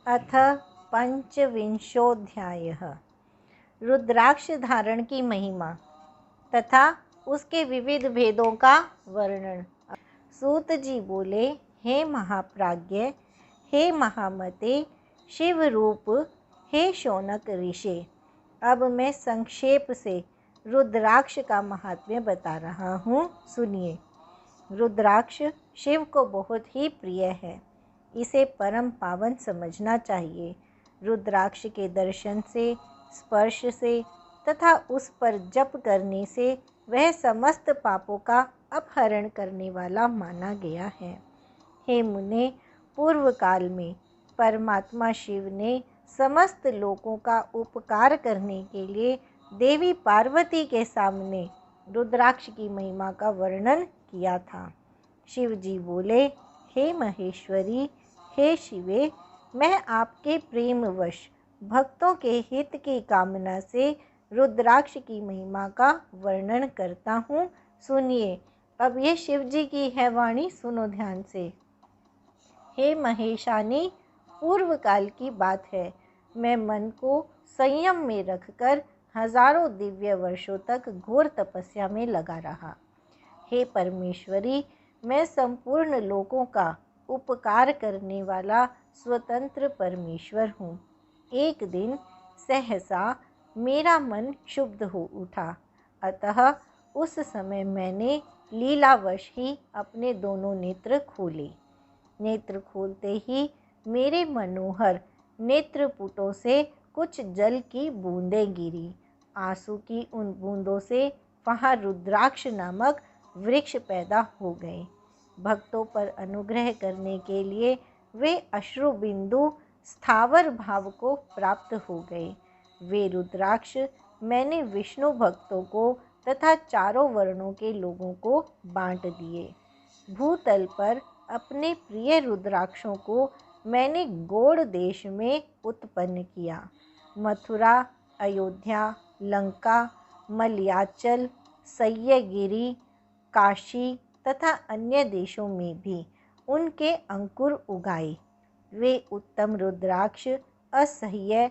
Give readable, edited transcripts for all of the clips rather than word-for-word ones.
अथ पंचविंशोऽध्यायः। रुद्राक्ष धारण की महिमा तथा उसके विविध भेदों का वर्णन। सूत जी बोले, हे महाप्राज्ञ, हे महामते, शिव रूप, हे शौनक ऋषि, अब मैं संक्षेप से रुद्राक्ष का महात्म्य बता रहा हूँ, सुनिए। रुद्राक्ष शिव को बहुत ही प्रिय है, इसे परम पावन समझना चाहिए। रुद्राक्ष के दर्शन से, स्पर्श से तथा उस पर जप करने से वह समस्त पापों का अपहरण करने वाला माना गया है। हे मुने, पूर्व काल में परमात्मा शिव ने समस्त लोगों का उपकार करने के लिए देवी पार्वती के सामने रुद्राक्ष की महिमा का वर्णन किया था। शिव जी बोले, हे महेश्वरी, हे शिवे, मैं आपके प्रेमवश भक्तों के हित की कामना से रुद्राक्ष की महिमा का वर्णन करता हूँ, सुनिए। अब ये शिव जी की है वाणी, सुनो ध्यान से। हे महेशानी, पूर्व काल की बात है, मैं मन को संयम में रखकर हजारों दिव्य वर्षों तक घोर तपस्या में लगा रहा। हे परमेश्वरी, मैं संपूर्ण लोगों का उपकार करने वाला स्वतंत्र परमेश्वर हूँ। एक दिन सहसा मेरा मन क्षुब्ध हो उठा, अतः उस समय मैंने लीलावश ही अपने दोनों नेत्र खोले। नेत्र खोलते ही मेरे मनोहर नेत्रपुटों से कुछ जल की बूंदें गिरी। आंसू की उन बूंदों से वहाँ रुद्राक्ष नामक वृक्ष पैदा हो गए। भक्तों पर अनुग्रह करने के लिए वे अश्रु बिंदु स्थावर भाव को प्राप्त हो गए। वे रुद्राक्ष मैंने विष्णु भक्तों को तथा चारों वर्णों के लोगों को बांट दिए। भूतल पर अपने प्रिय रुद्राक्षों को मैंने गौड़ देश में उत्पन्न किया। मथुरा, अयोध्या, लंका, मलयाचल, सह्यगिरी, काशी तथा अन्य देशों में भी उनके अंकुर उगाए। वे उत्तम रुद्राक्ष असह्य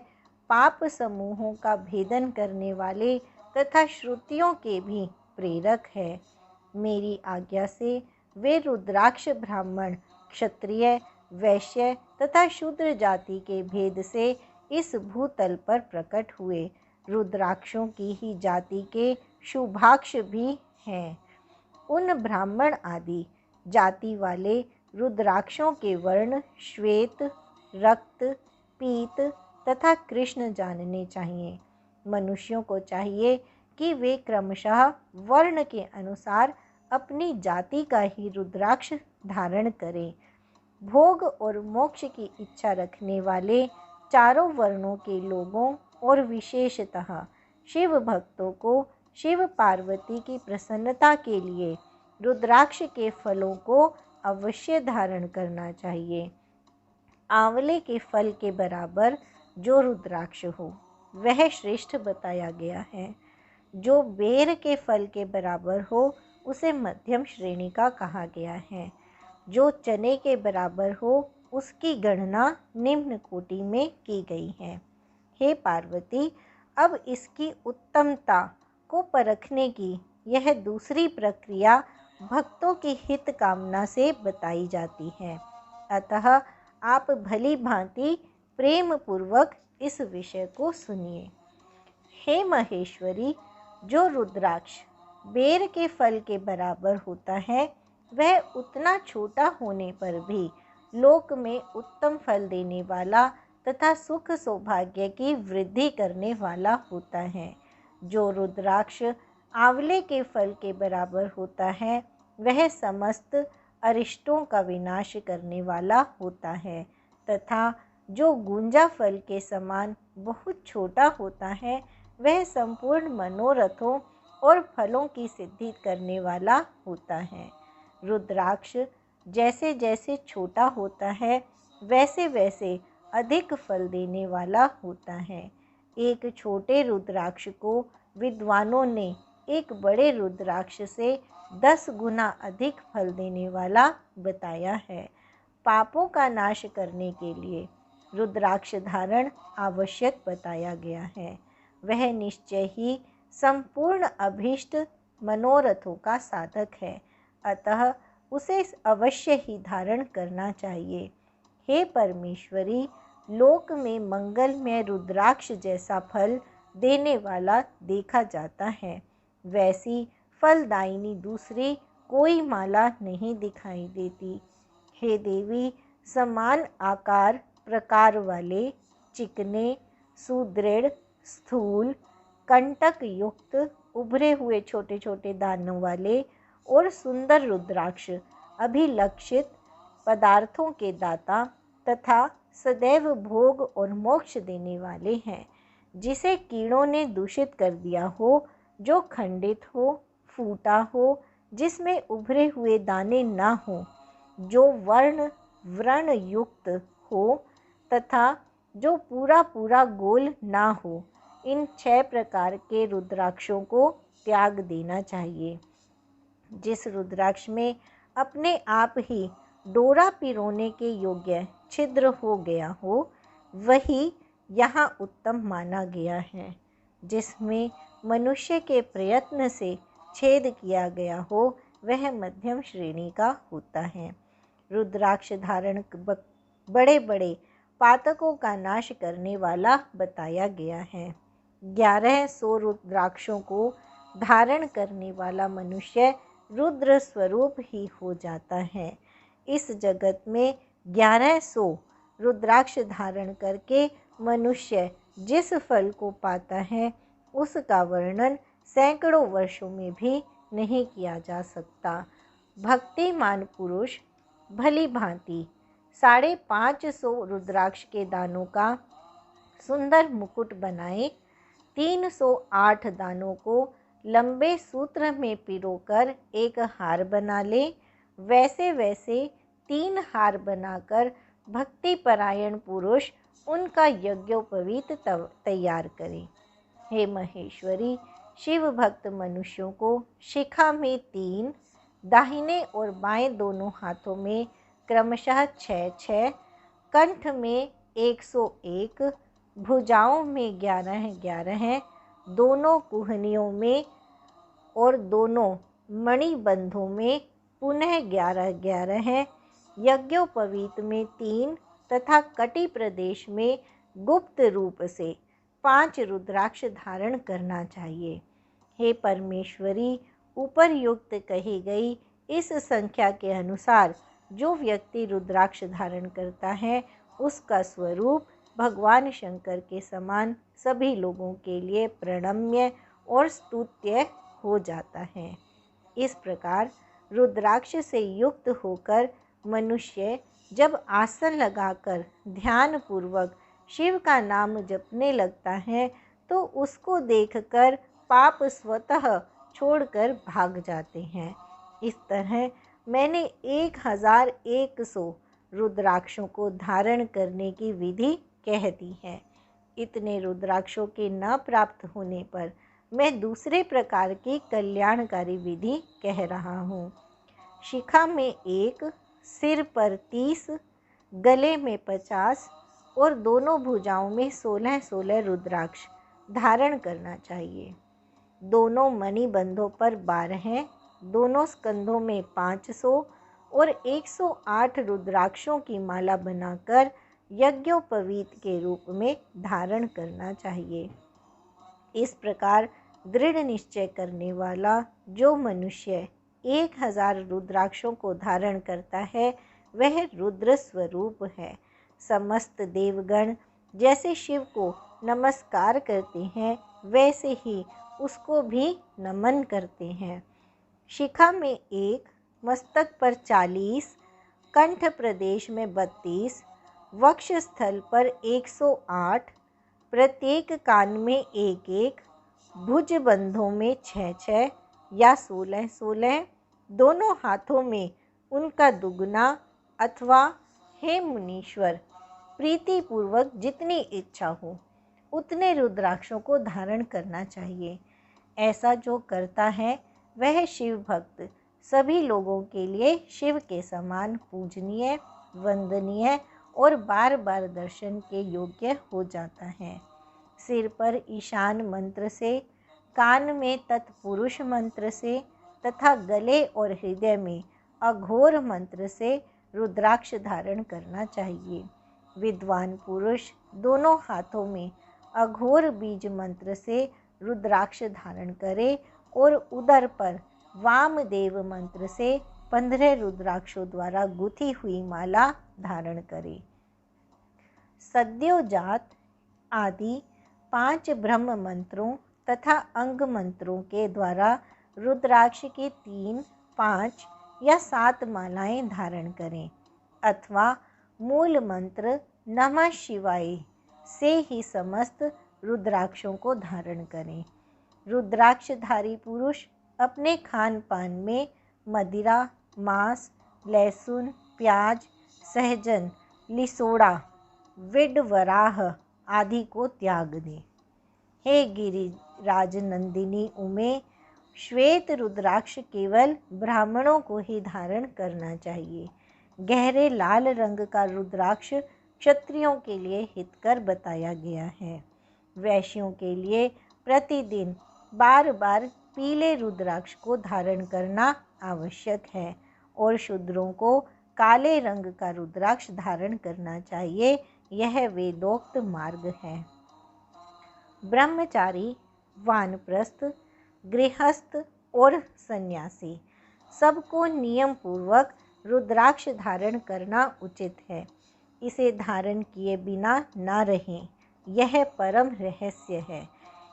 पाप समूहों का भेदन करने वाले तथा श्रुतियों के भी प्रेरक है। मेरी आज्ञा से वे रुद्राक्ष ब्राह्मण, क्षत्रिय, वैश्य तथा शूद्र जाति के भेद से इस भूतल पर प्रकट हुए। रुद्राक्षों की ही जाति के शुभाक्ष भी हैं। उन ब्राह्मण आदि जाति वाले रुद्राक्षों के वर्ण श्वेत, रक्त, पीत तथा कृष्ण जानने चाहिए। मनुष्यों को चाहिए कि वे क्रमशः वर्ण के अनुसार अपनी जाति का ही रुद्राक्ष धारण करें। भोग और मोक्ष की इच्छा रखने वाले चारों वर्णों के लोगों और विशेषतः शिव भक्तों को शिव पार्वती की प्रसन्नता के लिए रुद्राक्ष के फलों को अवश्य धारण करना चाहिए। आंवले के फल के बराबर जो रुद्राक्ष हो वह श्रेष्ठ बताया गया है। जो बेर के फल के बराबर हो उसे मध्यम श्रेणी का कहा गया है। जो चने के बराबर हो उसकी गणना निम्न कोटि में की गई है। हे पार्वती, अब इसकी उत्तमता को परखने की यह दूसरी प्रक्रिया भक्तों की हित कामना से बताई जाती है। अतः आप भली भांति प्रेम पूर्वक इस विषय को सुनिए। हे महेश्वरी, जो रुद्राक्ष बेर के फल के बराबर होता है वह उतना छोटा होने पर भी लोक में उत्तम फल देने वाला तथा सुख सौभाग्य की वृद्धि करने वाला होता है। जो रुद्राक्ष आंवले के फल के बराबर होता है वह समस्त अरिष्टों का विनाश करने वाला होता है तथा जो गुंजा फल के समान बहुत छोटा होता है वह संपूर्ण मनोरथों और फलों की सिद्धि करने वाला होता है। रुद्राक्ष जैसे जैसे छोटा होता है वैसे वैसे अधिक फल देने वाला होता है। एक छोटे रुद्राक्ष को विद्वानों ने एक बड़े रुद्राक्ष से 10 गुना अधिक फल देने वाला बताया है। पापों का नाश करने के लिए रुद्राक्ष धारण आवश्यक बताया गया है। वह निश्चय ही संपूर्ण अभीष्ट मनोरथों का साधक है, अतः उसे अवश्य ही धारण करना चाहिए। हे परमेश्वरी, लोक में मंगलमय रुद्राक्ष जैसा फल देने वाला देखा जाता है, वैसी फलदायिनी दूसरी कोई माला नहीं दिखाई देती। हे देवी, समान आकार प्रकार वाले, चिकने, सुदृढ़, स्थूल, कंटक युक्त, उभरे हुए छोटे छोटे दानों वाले और सुंदर रुद्राक्ष अभिलक्षित पदार्थों के दाता तथा सदैव भोग और मोक्ष देने वाले हैं। जिसे कीड़ों ने दूषित कर दिया हो, जो खंडित हो, फूटा हो, जिसमें उभरे हुए दाने ना हो, जो व्रण युक्त हो तथा जो पूरा पूरा गोल ना हो, इन 6 प्रकार के रुद्राक्षों को त्याग देना चाहिए। जिस रुद्राक्ष में अपने आप ही डोरा पिरोने के योग्य छिद्र हो गया हो, वही यहाँ उत्तम माना गया है। जिसमें मनुष्य के प्रयत्न से छेद किया गया हो, वह मध्यम श्रेणी का होता है। रुद्राक्ष धारण बड़े बड़े पातकों का नाश करने वाला बताया गया है। 1100 रुद्राक्षों को धारण करने वाला मनुष्य रुद्र स्वरूप ही हो जाता है। इस जगत में 1100 रुद्राक्ष धारण करके मनुष्य जिस फल को पाता है, उसका वर्णन सैकड़ों वर्षों में भी नहीं किया जा सकता। भक्तिमान पुरुष भली भांति 550 रुद्राक्ष के दानों का सुंदर मुकुट बनाए, 308 दानों को लंबे सूत्र में पिरोकर एक हार बना ले। वैसे वैसे 3 हार बनाकर भक्तिपरायण पुरुष उनका यज्ञोपवीत तैयार करे। हे महेश्वरी, शिव भक्त मनुष्यों को शिखा में 3, दाहिने और बाएं दोनों हाथों में क्रमशः 6, कंठ में 101, भुजाओं में 11, दोनों कुहनियों में और दोनों मणिबंधों में पुनः 11, यज्ञोपवीत में 3 तथा कटी प्रदेश में गुप्त रूप से 5 रुद्राक्ष धारण करना चाहिए। हे परमेश्वरी, उपरयुक्त कही गई इस संख्या के अनुसार जो व्यक्ति रुद्राक्ष धारण करता है, उसका स्वरूप भगवान शंकर के समान सभी लोगों के लिए प्रणम्य और स्तुत्य हो जाता है। इस प्रकार रुद्राक्ष से युक्त होकर मनुष्य जब आसन लगाकर ध्यान पूर्वक शिव का नाम जपने लगता है, तो उसको देखकर पाप स्वतः छोड़कर भाग जाते हैं। इस तरह मैंने 1100 रुद्राक्षों को धारण करने की विधि कह दी है। इतने रुद्राक्षों के न प्राप्त होने पर मैं दूसरे प्रकार की कल्याणकारी विधि कह रहा हूँ। शिखा में 1, सिर पर 30, गले में 50 और दोनों भुजाओं में 16 रुद्राक्ष धारण करना चाहिए। दोनों मणिबंधों पर 12, दोनों स्कंधों में 500 और 108 रुद्राक्षों की माला बनाकर यज्ञोपवीत के रूप में धारण करना चाहिए। इस प्रकार दृढ़ निश्चय करने वाला जो मनुष्य 1000 रुद्राक्षों को धारण करता है, वह रुद्र स्वरूप है। समस्त देवगण जैसे शिव को नमस्कार करते हैं, वैसे ही उसको भी नमन करते हैं। शिखा में 1, मस्तक पर 40, कंठ प्रदेश में 32, वक्ष स्थल पर 108, प्रत्येक कान में 1, भुज बंधों में 6 या 16, दोनों हाथों में उनका दुगना अथवा हे मुनीश्वर, प्रीतिपूर्वक जितनी इच्छा हो उतने रुद्राक्षों को धारण करना चाहिए। ऐसा जो करता है वह शिव भक्त सभी लोगों के लिए शिव के समान पूजनीय, वंदनीय और बार बार दर्शन के योग्य हो जाता है। सिर पर ईशान मंत्र से, कान में तत्पुरुष मंत्र से तथा गले और हृदय में अघोर मंत्र से रुद्राक्ष धारण करना चाहिए। विद्वान पुरुष दोनों हाथों में अघोर बीज मंत्र से रुद्राक्ष धारण करे और उदर पर वामदेव मंत्र से 15 रुद्राक्षों द्वारा गुथी हुई माला धारण करे। सद्योजात आदि 5 ब्रह्म मंत्रों तथा अंग मंत्रों के द्वारा रुद्राक्ष की 3, 5 या 7 मालाएं धारण करें अथवा मूल मंत्र नमः शिवाय से ही समस्त रुद्राक्षों को धारण करें। रुद्राक्षधारी पुरुष अपने खान पान में मदिरा, मांस, लहसुन, प्याज, सहजन, लिसोड़ा, विडवराह आदि को त्याग दें। हे गिरिराज नंदिनी उमे, श्वेत रुद्राक्ष केवल ब्राह्मणों को ही धारण करना चाहिए। गहरे लाल रंग का रुद्राक्ष क्षत्रियों के लिए हितकर बताया गया है। वैश्यों के लिए प्रतिदिन बार बार पीले रुद्राक्ष को धारण करना आवश्यक है और शूद्रों को काले रंग का रुद्राक्ष धारण करना चाहिए। यह वेदोक्त मार्ग है। ब्रह्मचारी, वानप्रस्थ, गृहस्थ और सन्यासी सबको नियम पूर्वक रुद्राक्ष धारण करना उचित है। इसे धारण किए बिना न रहें, यह परम रहस्य है।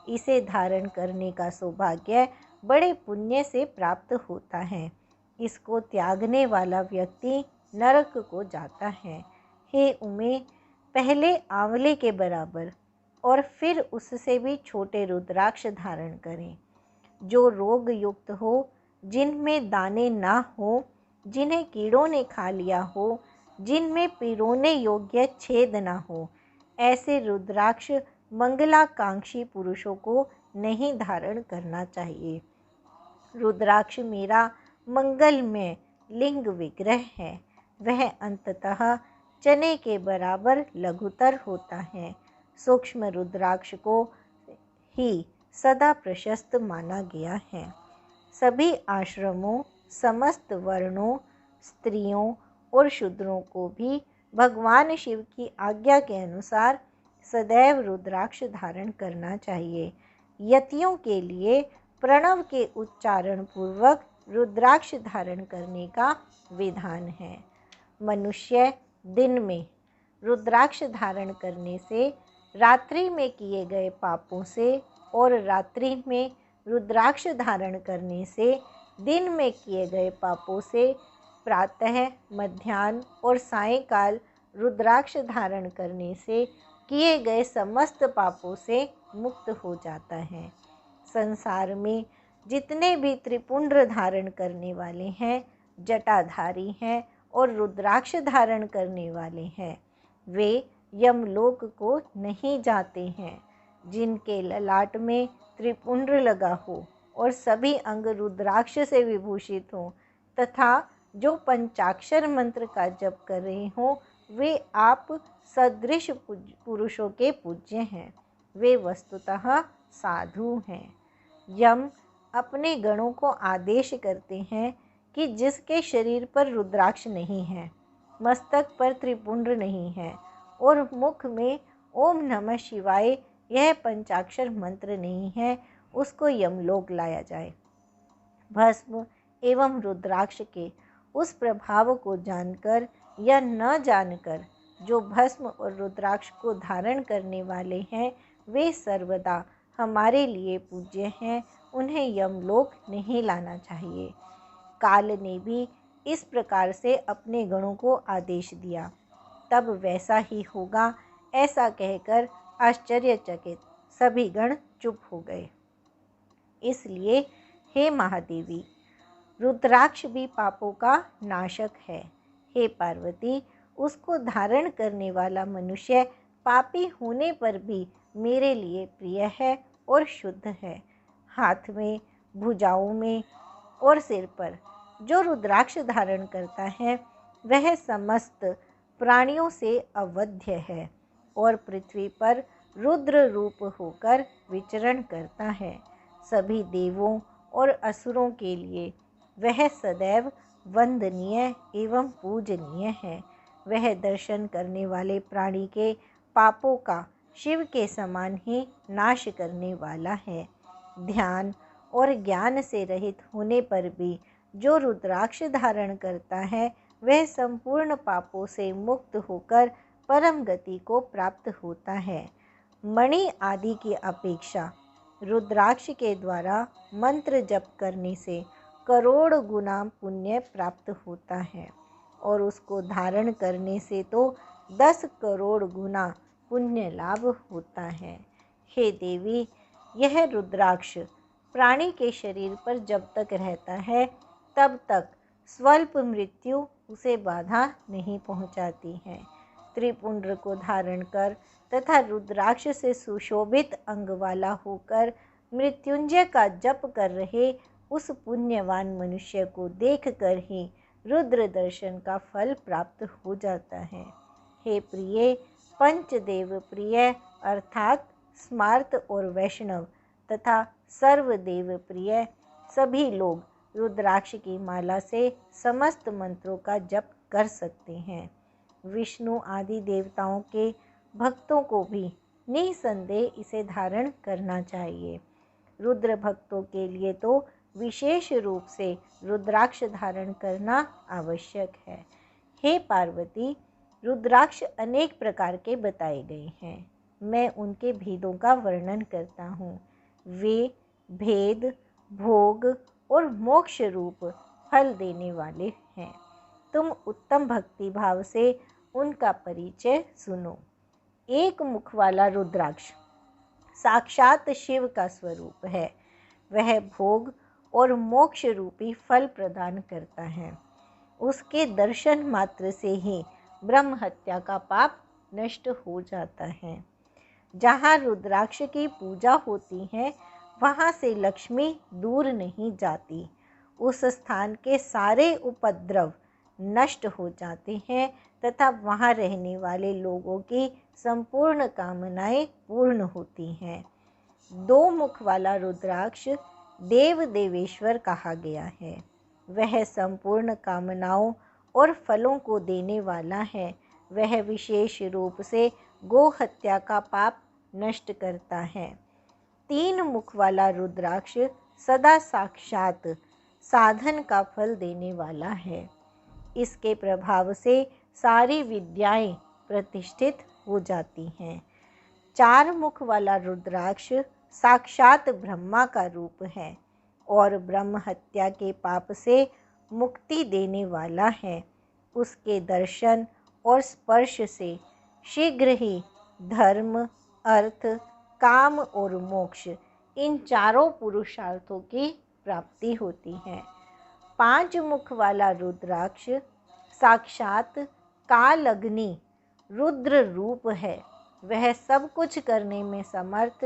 इसे धारण करने का सौभाग्य बड़े पुण्य से प्राप्त होता है। इसको त्यागने वाला व्यक्ति नरक को जाता है। हे उमे, पहले आंवले के बराबर और फिर उससे भी छोटे रुद्राक्ष धारण करें। जो रोग युक्त हो, जिनमें दाने ना हो, जिन्हें कीड़ों ने खा लिया हो, जिनमें पिरोने योग्य छेद ना हो, ऐसे रुद्राक्ष मंगलाकांक्षी पुरुषों को नहीं धारण करना चाहिए। रुद्राक्ष मेरा मंगलमय लिंग विग्रह है। वह अंततः चने के बराबर लघुतर होता है। सूक्ष्म रुद्राक्ष को ही सदा प्रशस्त माना गया है। सभी आश्रमों, समस्त वर्णों, स्त्रियों और शूद्रों को भी भगवान शिव की आज्ञा के अनुसार सदैव रुद्राक्ष धारण करना चाहिए। यतियों के लिए प्रणव के उच्चारण पूर्वक रुद्राक्ष धारण करने का विधान है। मनुष्य दिन में रुद्राक्ष धारण करने से रात्रि में किए गए पापों से और रात्रि में रुद्राक्ष धारण करने से दिन में किए गए पापों से प्रातः, मध्याह्न और सायंकाल रुद्राक्ष धारण करने से किए गए समस्त पापों से मुक्त हो जाता है। संसार में जितने भी त्रिपुंड्र धारण करने वाले हैं, जटाधारी हैं और रुद्राक्ष धारण करने वाले हैं, वे यमलोक को नहीं जाते हैं। जिनके ललाट में त्रिपुंड्र लगा हो और सभी अंग रुद्राक्ष से विभूषित हों तथा जो पंचाक्षर मंत्र का जप कर रहे हों, वे आप सदृश पुरुषों के पूज्य हैं। वे वस्तुतः साधु हैं। यम अपने गणों को आदेश करते हैं कि जिसके शरीर पर रुद्राक्ष नहीं है, मस्तक पर त्रिपुंड्र नहीं है और मुख में ओम नमः शिवाय यह पंचाक्षर मंत्र नहीं है, उसको यमलोक लाया जाए। भस्म एवं रुद्राक्ष के उस प्रभाव को जानकर या न जानकर जो भस्म और रुद्राक्ष को धारण करने वाले हैं, वे सर्वदा हमारे लिए पूज्य हैं। उन्हें यमलोक नहीं लाना चाहिए। काल ने भी इस प्रकार से अपने गणों को आदेश दिया। तब वैसा ही होगा, ऐसा कहकर आश्चर्यचकित सभी गण चुप हो गए। इसलिए हे महादेवी, रुद्राक्ष भी पापों का नाशक है। हे पार्वती, उसको धारण करने वाला मनुष्य पापी होने पर भी मेरे लिए प्रिय है और शुद्ध है। हाथ में, भुजाओं में और सिर पर जो रुद्राक्ष धारण करता है, वह समस्त प्राणियों से अवध्य है और पृथ्वी पर रुद्र रूप होकर विचरण करता है। सभी देवों और असुरों के लिए वह सदैव वंदनीय एवं पूजनीय है। वह दर्शन करने वाले प्राणी के पापों का शिव के समान ही नाश करने वाला है। ध्यान और ज्ञान से रहित होने पर भी जो रुद्राक्ष धारण करता है वह संपूर्ण पापों से मुक्त होकर परम गति को प्राप्त होता है। मणि आदि की अपेक्षा रुद्राक्ष के द्वारा मंत्र जप करने से करोड़ गुना पुण्य प्राप्त होता है और उसको धारण करने से तो 10 करोड़ गुना पुण्य लाभ होता है। हे देवी, यह रुद्राक्ष प्राणी के शरीर पर जब तक रहता है तब तक स्वल्प मृत्यु उसे बाधा नहीं पहुंचाती है। त्रिपुंड्र को धारण कर तथा रुद्राक्ष से सुशोभित अंग वाला होकर मृत्युंजय का जप कर रहे उस पुण्यवान मनुष्य को देखकर ही रुद्र दर्शन का फल प्राप्त हो जाता है। हे प्रिय, पंचदेव प्रिय अर्थात स्मार्त और वैष्णव तथा सर्वदेव प्रिय सभी लोग रुद्राक्ष की माला से समस्त मंत्रों का जप कर सकते हैं। विष्णु आदि देवताओं के भक्तों को भी निसंदेह इसे धारण करना चाहिए। रुद्र भक्तों के लिए तो विशेष रूप से रुद्राक्ष धारण करना आवश्यक है। हे पार्वती, रुद्राक्ष अनेक प्रकार के बताए गए हैं। मैं उनके भेदों का वर्णन करता हूँ। वे भेद, भोग और मोक्ष रूप फल देने वाले हैं। तुम उत्तम भक्ति भाव से उनका परिचय सुनो। एक मुख वाला रुद्राक्ष साक्षात शिव का स्वरूप है। वह भोग और मोक्ष रूपी फल प्रदान करता है। उसके दर्शन मात्र से ही ब्रह्म हत्या का पाप नष्ट हो जाता है। जहाँ रुद्राक्ष की पूजा होती है वहाँ से लक्ष्मी दूर नहीं जाती। उस स्थान के सारे उपद्रव नष्ट हो जाते हैं तथा वहाँ रहने वाले लोगों की संपूर्ण कामनाएं पूर्ण होती हैं। 2 मुख वाला रुद्राक्ष देव देवेश्वर कहा गया है। वह संपूर्ण कामनाओं और फलों को देने वाला है। वह विशेष रूप से गो हत्या का पाप नष्ट करता है। 3 मुख वाला रुद्राक्ष सदा साक्षात साधन का फल देने वाला है। इसके प्रभाव से सारी विद्याएं प्रतिष्ठित हो जाती हैं। 4 मुख वाला रुद्राक्ष साक्षात ब्रह्मा का रूप है और ब्रह्म हत्या के पाप से मुक्ति देने वाला है। उसके दर्शन और स्पर्श से शीघ्र ही धर्म, अर्थ, काम और मोक्ष इन चारों पुरुषार्थों की प्राप्ति होती है। 5 मुख वाला रुद्राक्ष साक्षात कालग्नि रुद्र रूप है। वह सब कुछ करने में समर्थ,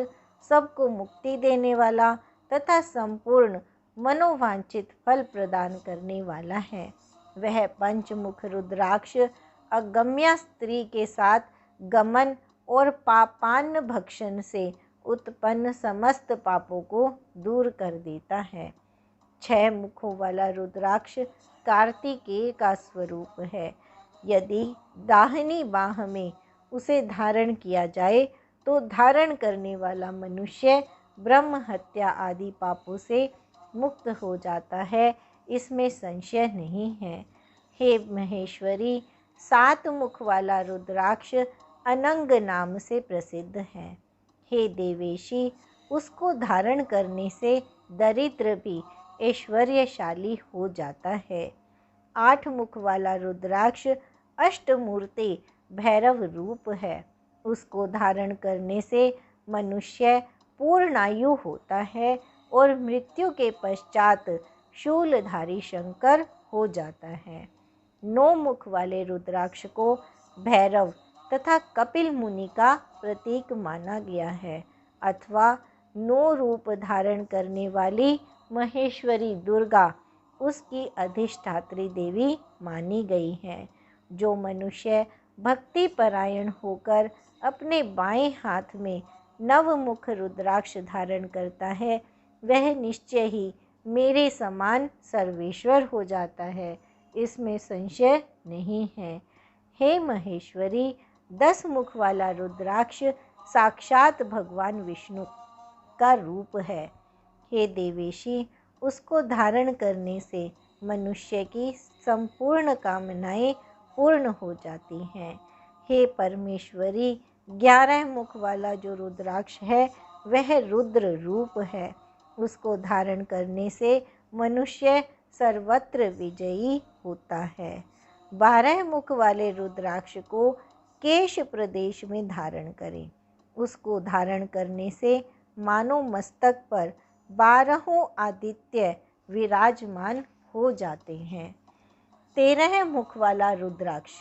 सबको मुक्ति देने वाला तथा संपूर्ण मनोवांछित फल प्रदान करने वाला है। वह पंचमुख रुद्राक्ष अगम्या स्त्री के साथ गमन और पापान्न भक्षण से उत्पन्न समस्त पापों को दूर कर देता है। 6 मुखों वाला रुद्राक्ष कार्तिकेय का स्वरूप है। यदि दाहिनी बाह में उसे धारण किया जाए तो धारण करने वाला मनुष्य ब्रह्म हत्या आदि पापों से मुक्त हो जाता है, इसमें संशय नहीं है। हे महेश्वरी, 7 मुख वाला रुद्राक्ष अनंग नाम से प्रसिद्ध है। हे देवेशी, उसको धारण करने से दरिद्र भी ऐश्वर्यशाली हो जाता है। 8 मुख वाला रुद्राक्ष अष्टमूर्ति भैरव रूप है। उसको धारण करने से मनुष्य पूर्णायु होता है और मृत्यु के पश्चात शूलधारी शंकर हो जाता है। 9 मुख वाले रुद्राक्ष को भैरव तथा कपिल मुनि का प्रतीक माना गया है अथवा 9 रूप धारण करने वाली महेश्वरी दुर्गा उसकी अधिष्ठात्री देवी मानी गई है। जो मनुष्य भक्ति परायण होकर अपने बाएं हाथ में नवमुख रुद्राक्ष धारण करता है, वह निश्चय ही मेरे समान सर्वेश्वर हो जाता है, इसमें संशय नहीं है। हे महेश्वरी, 10 मुख वाला रुद्राक्ष साक्षात भगवान विष्णु का रूप है। हे देवेशी, उसको धारण करने से मनुष्य की संपूर्ण कामनाएं पूर्ण हो जाती हैं। हे परमेश्वरी, 11 मुख वाला जो रुद्राक्ष है वह रुद्र रूप है। उसको धारण करने से मनुष्य सर्वत्र विजयी होता है। 12 मुख वाले रुद्राक्ष को केश प्रदेश में धारण करें। उसको धारण करने से मानो मस्तक पर 12 आदित्य विराजमान हो जाते हैं। 13 मुख वाला रुद्राक्ष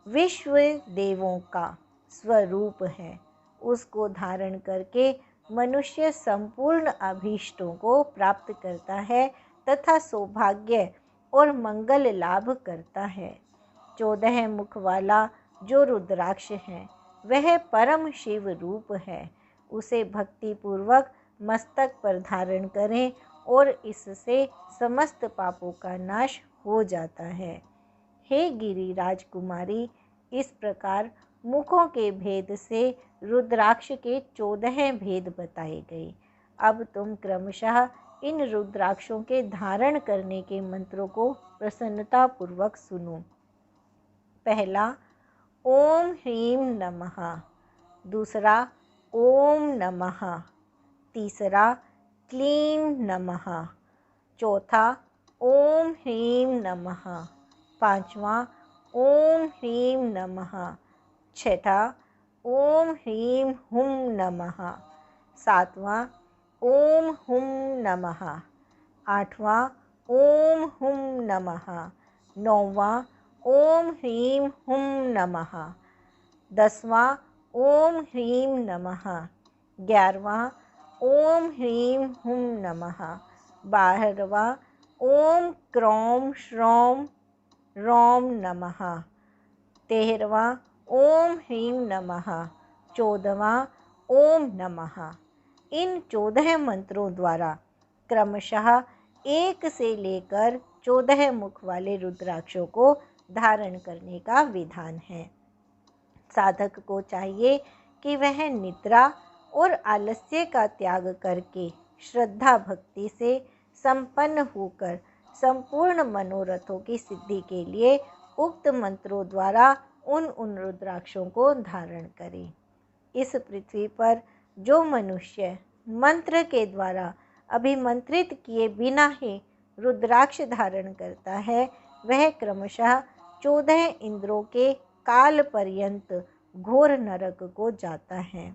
विश्व देवों का स्वरूप है। उसको धारण करके मनुष्य संपूर्ण अभीष्टों को प्राप्त करता है तथा सौभाग्य और मंगल लाभ करता है। 14 मुख वाला जो रुद्राक्ष है वह परम शिव रूप है। उसे भक्ति पूर्वक मस्तक पर धारण करें और इससे समस्त पापों का नाश हो जाता है। हे गिरिराज कुमारी, इस प्रकार मुखों के भेद से रुद्राक्ष के 14 भेद बताए गए। अब तुम क्रमशः इन रुद्राक्षों के धारण करने के मंत्रों को प्रसन्नता पूर्वक सुनो। पहला ओम ह्रीं नमः, दूसरा ओम नमः, तीसरा क्लीं नमः, चौथा ओम ह्रीं नमः, पांचवा ओम ह्रीं नमः, छठा ओम ह्रीं हुं नमः, सातवां ओम हुं नमः, आठवां ओम हुं नमः, नौवां ओम ह्रीं हुं नमः, 10वां ओम ह्रीं नमः, 11वां ओम ह्रीं हुं नमः, 12वां ओम क्रौं श्रौं रौं नमः, 13वां ओम ह्रीं नमः, 14वां ओम नमः। इन 14 मंत्रों द्वारा क्रमशः 1 से लेकर 14 मुख वाले रुद्राक्षों को धारण करने का विधान है। साधक को चाहिए कि वह निद्रा और आलस्य का त्याग करके श्रद्धा भक्ति से संपन्न होकर संपूर्ण मनोरथों की सिद्धि के लिए उक्त मंत्रों द्वारा उन रुद्राक्षों को धारण करे। इस पृथ्वी पर जो मनुष्य मंत्र के द्वारा अभिमंत्रित किए बिना ही रुद्राक्ष धारण करता है वह क्रमशः 14 इंद्रों के काल पर्यंत घोर नरक को जाता है।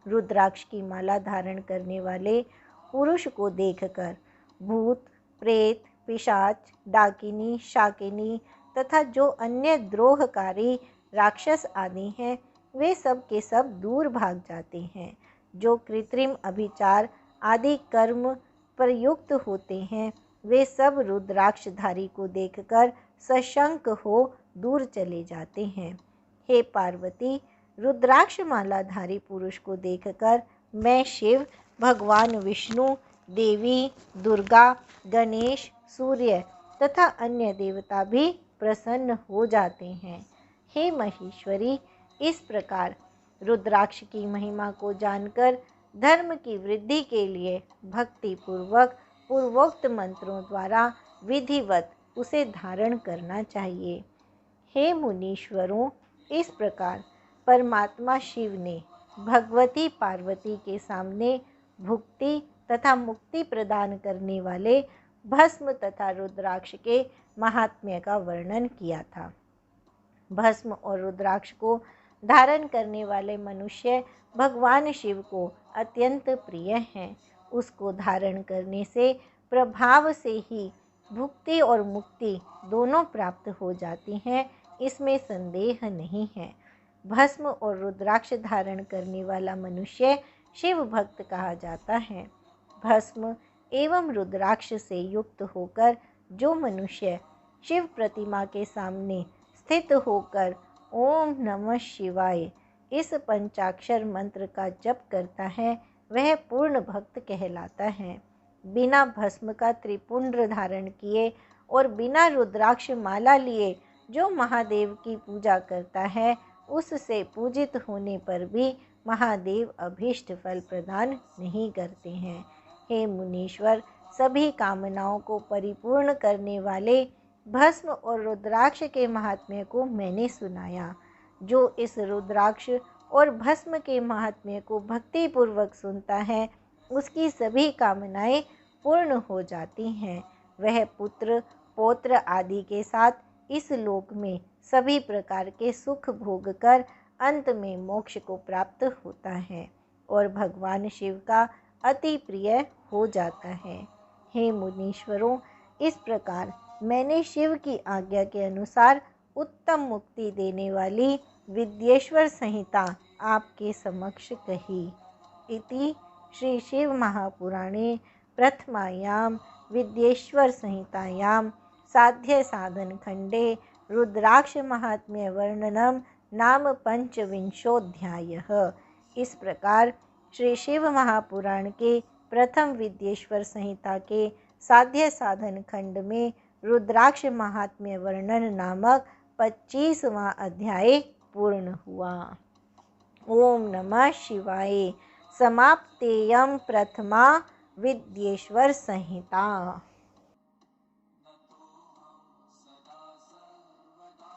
रुद्राक्ष की माला धारण करने वाले पुरुष को देखकर भूत, प्रेत, पिशाच, डाकिनी, शाकिनी तथा जो अन्य द्रोहकारी राक्षस आदि हैं वे सब के सब दूर भाग जाते हैं। जो कृत्रिम अभिचार आदि कर्म प्रयुक्त होते हैं वे सब रुद्राक्षधारी को देखकर सशंक हो दूर चले जाते हैं। हे पार्वती, रुद्राक्ष मालाधारी पुरुष को देखकर मैं शिव, भगवान विष्णु, देवी दुर्गा, गणेश, सूर्य तथा अन्य देवता भी प्रसन्न हो जाते हैं। हे महेश्वरी, इस प्रकार रुद्राक्ष की महिमा को जानकर धर्म की वृद्धि के लिए भक्ति पूर्वक पूर्वोक्त मंत्रों द्वारा विधिवत उसे धारण करना चाहिए। हे मुनीश्वरों, इस प्रकार परमात्मा शिव ने भगवती पार्वती के सामने भुक्ति तथा मुक्ति प्रदान करने वाले भस्म तथा रुद्राक्ष के महात्म्य का वर्णन किया था। भस्म और रुद्राक्ष को धारण करने वाले मनुष्य भगवान शिव को अत्यंत प्रिय हैं। उसको धारण करने से प्रभाव से ही भुक्ति और मुक्ति दोनों प्राप्त हो जाती हैं, इसमें संदेह नहीं है। भस्म और रुद्राक्ष धारण करने वाला मनुष्य शिव भक्त कहा जाता है। भस्म एवं रुद्राक्ष से युक्त होकर जो मनुष्य शिव प्रतिमा के सामने स्थित होकर ओम नमः शिवाय इस पंचाक्षर मंत्र का जप करता है वह पूर्ण भक्त कहलाता है। बिना भस्म का त्रिपुंड्र धारण किए और बिना रुद्राक्ष माला लिए जो महादेव की पूजा करता है उससे पूजित होने पर भी महादेव अभीष्ट फल प्रदान नहीं करते हैं। हे मुनीश्वर, सभी कामनाओं को परिपूर्ण करने वाले भस्म और रुद्राक्ष के महात्म्य को मैंने सुनाया। जो इस रुद्राक्ष और भस्म के महात्म्य को भक्तिपूर्वक सुनता है उसकी सभी कामनाएं पूर्ण हो जाती हैं। वह पुत्र पौत्र आदि के साथ इस लोक में सभी प्रकार के सुख भोग कर अंत में मोक्ष को प्राप्त होता है और भगवान शिव का अति प्रिय हो जाता है। हे मुनीश्वरों, इस प्रकार मैंने शिव की आज्ञा के अनुसार उत्तम मुक्ति देने वाली विद्येश्वर संहिता आपके समक्ष कही। इति श्री शिव महापुराणे प्रथमायां विद्येश्वर संहितायां साध्य साधन खंडे रुद्राक्ष महात्म्य वर्णनम नाम पंचविंशोऽध्यायः। इस प्रकार श्री शिव महापुराण के प्रथम विद्येश्वर संहिता के साध्य साधन खंड में रुद्राक्ष महात्म्य वर्णन नामक 25वां अध्याय पूर्ण हुआ। ओम नमः शिवाय। समाप्तेयं प्रथमा विद्येश्वर संहिता।